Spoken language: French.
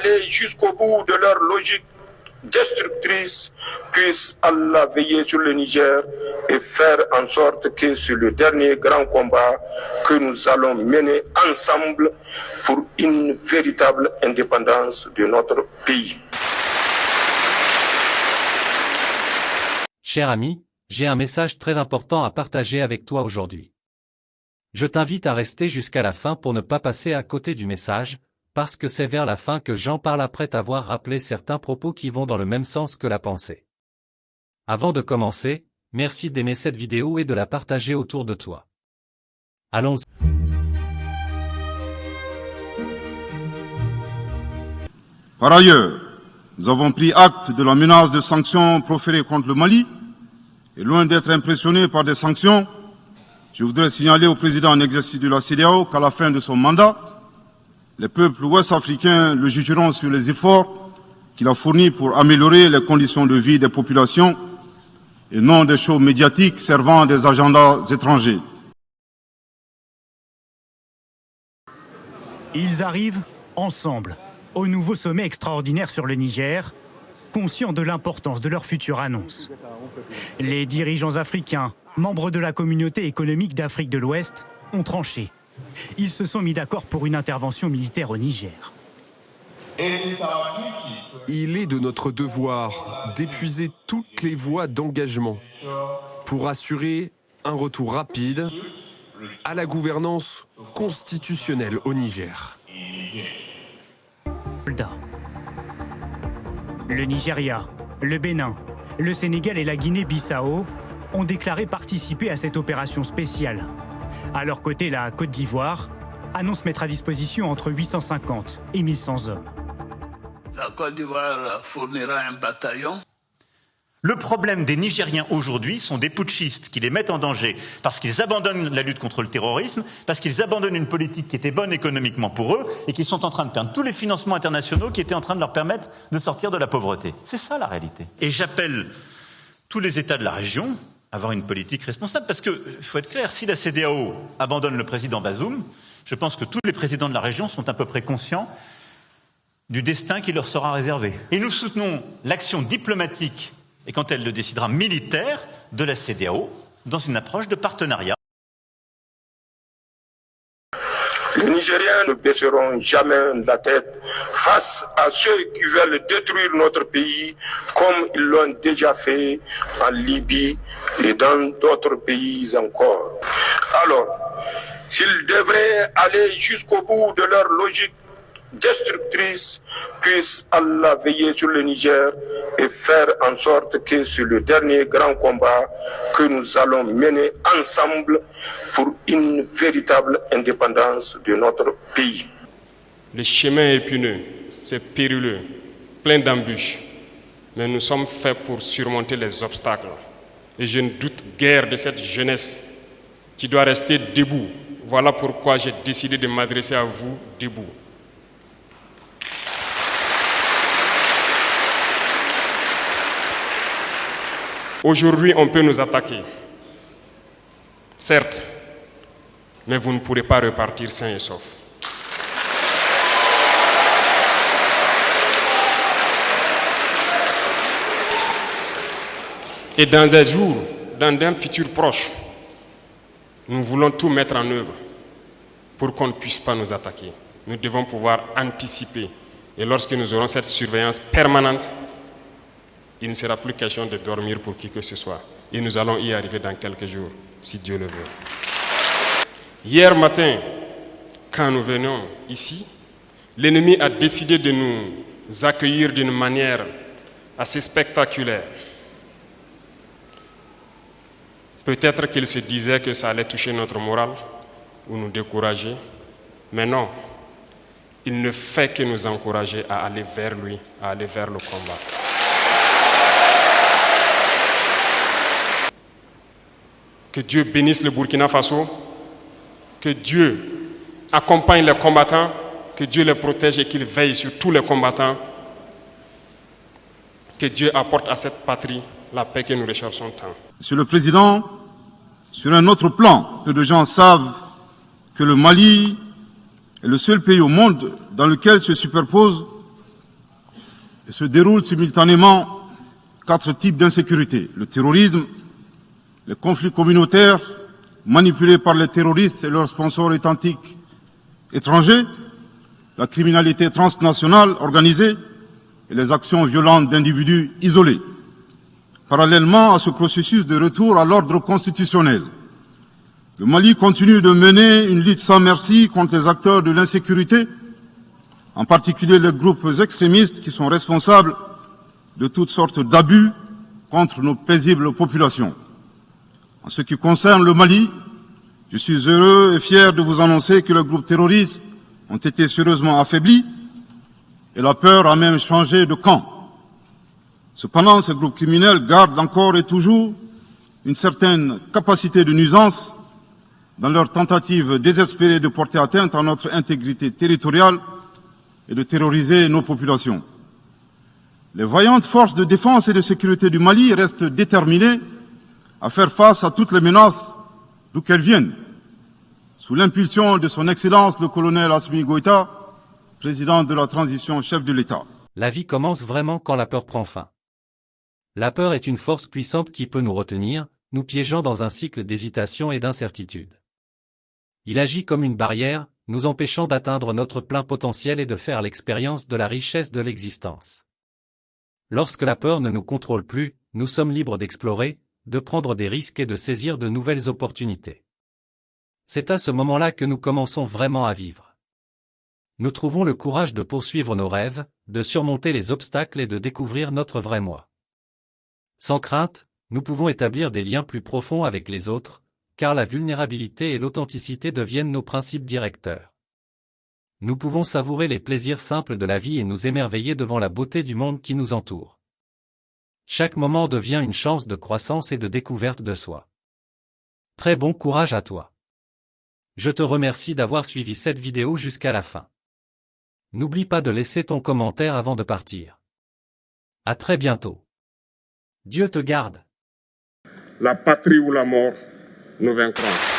aller jusqu'au bout de leur logique destructrice, puisse Allah veiller sur le Niger et faire en sorte que c'est le dernier grand combat que nous allons mener ensemble pour une véritable indépendance de notre pays. Cher ami, j'ai un message très important à partager avec toi aujourd'hui. Je t'invite à rester jusqu'à la fin pour ne pas passer à côté du message, parce que c'est vers la fin que j'en parle après t'avoir rappelé certains propos qui vont dans le même sens que la pensée. Avant de commencer, merci d'aimer cette vidéo et de la partager autour de toi. Allons-y. Par ailleurs, nous avons pris acte de la menace de sanctions proférées contre le Mali, et loin d'être impressionnés par des sanctions, je voudrais signaler au président en exercice de la CEDEAO qu'à la fin de son mandat, les peuples ouest-africains le jugeront sur les efforts qu'il a fournis pour améliorer les conditions de vie des populations et non des shows médiatiques servant des agendas étrangers. Ils arrivent ensemble au nouveau sommet extraordinaire sur le Niger, conscients de l'importance de leur future annonce. Les dirigeants africains, membres de la communauté économique d'Afrique de l'Ouest, ont tranché. Ils se sont mis d'accord pour une intervention militaire au Niger. Il est de notre devoir d'épuiser toutes les voies d'engagement pour assurer un retour rapide à la gouvernance constitutionnelle au Niger. Le Nigeria, le Bénin, le Sénégal et la Guinée-Bissau ont déclaré participer à cette opération spéciale. À leur côté, la Côte d'Ivoire annonce mettre à disposition entre 850 et 1100 hommes. La Côte d'Ivoire fournira un bataillon. Le problème des Nigériens aujourd'hui sont des putschistes qui les mettent en danger parce qu'ils abandonnent la lutte contre le terrorisme, parce qu'ils abandonnent une politique qui était bonne économiquement pour eux et qui sont en train de perdre tous les financements internationaux qui étaient en train de leur permettre de sortir de la pauvreté. C'est ça la réalité. Et j'appelle tous les États de la région à avoir une politique responsable parce que, il faut être clair, si la CEDEAO abandonne le président Bazoum, je pense que tous les présidents de la région sont à peu près conscients du destin qui leur sera réservé. Et nous soutenons l'action diplomatique et quand elle le décidera militaire de la CEDEAO dans une approche de partenariat. Les Nigériens ne baisseront jamais la tête face à ceux qui veulent détruire notre pays comme ils l'ont déjà fait en Libye et dans d'autres pays encore. Alors, s'ils devraient aller jusqu'au bout de leur logique destructrice, puisse Allah veiller sur le Niger et faire en sorte que c'est le dernier grand combat que nous allons mener ensemble pour une véritable indépendance de notre pays. Le chemin est épineux, c'est périlleux, plein d'embûches, mais nous sommes faits pour surmonter les obstacles. Et je ne doute guère de cette jeunesse qui doit rester debout. Voilà pourquoi j'ai décidé de m'adresser à vous debout. Aujourd'hui, on peut nous attaquer, certes, mais vous ne pourrez pas repartir sain et sauf. Et dans des jours, dans un futur proche, nous voulons tout mettre en œuvre pour qu'on ne puisse pas nous attaquer. Nous devons pouvoir anticiper. Et lorsque nous aurons cette surveillance permanente, il ne sera plus question de dormir pour qui que ce soit. Et nous allons y arriver dans quelques jours, si Dieu le veut. Hier matin, quand nous venions ici, l'ennemi a décidé de nous accueillir d'une manière assez spectaculaire. Peut-être qu'il se disait que ça allait toucher notre morale ou nous décourager, mais non. Il ne fait que nous encourager à aller vers lui, à aller vers le combat. Que Dieu bénisse le Burkina Faso, que Dieu accompagne les combattants, que Dieu les protège et qu'il veille sur tous les combattants, que Dieu apporte à cette patrie la paix que nous recherchons tant. Monsieur le Président, sur un autre plan, peu de gens savent que le Mali est le seul pays au monde dans lequel se superposent et se déroulent simultanément 4 types d'insécurité. Le terrorisme, les conflits communautaires manipulés par les terroristes et leurs sponsors authentiques étrangers, la criminalité transnationale organisée et les actions violentes d'individus isolés. Parallèlement à ce processus de retour à l'ordre constitutionnel, le Mali continue de mener une lutte sans merci contre les acteurs de l'insécurité, en particulier les groupes extrémistes qui sont responsables de toutes sortes d'abus contre nos paisibles populations. En ce qui concerne le Mali, je suis heureux et fier de vous annoncer que les groupes terroristes ont été sérieusement affaiblis et la peur a même changé de camp. Cependant, ces groupes criminels gardent encore et toujours une certaine capacité de nuisance dans leur tentative désespérée de porter atteinte à notre intégrité territoriale et de terroriser nos populations. Les vaillantes forces de défense et de sécurité du Mali restent déterminées à faire face à toutes les menaces d'où qu'elles viennent. Sous l'impulsion de son Excellence le colonel Assimi Goïta, président de la transition, chef de l'État. La vie commence vraiment quand la peur prend fin. La peur est une force puissante qui peut nous retenir, nous piégeant dans un cycle d'hésitation et d'incertitude. Il agit comme une barrière, nous empêchant d'atteindre notre plein potentiel et de faire l'expérience de la richesse de l'existence. Lorsque la peur ne nous contrôle plus, nous sommes libres d'explorer, de prendre des risques et de saisir de nouvelles opportunités. C'est à ce moment-là que nous commençons vraiment à vivre. Nous trouvons le courage de poursuivre nos rêves, de surmonter les obstacles et de découvrir notre vrai moi. Sans crainte, nous pouvons établir des liens plus profonds avec les autres, car la vulnérabilité et l'authenticité deviennent nos principes directeurs. Nous pouvons savourer les plaisirs simples de la vie et nous émerveiller devant la beauté du monde qui nous entoure. Chaque moment devient une chance de croissance et de découverte de soi. Très bon courage à toi. Je te remercie d'avoir suivi cette vidéo jusqu'à la fin. N'oublie pas de laisser ton commentaire avant de partir. À très bientôt. Dieu te garde. La patrie ou la mort, nous vaincrons.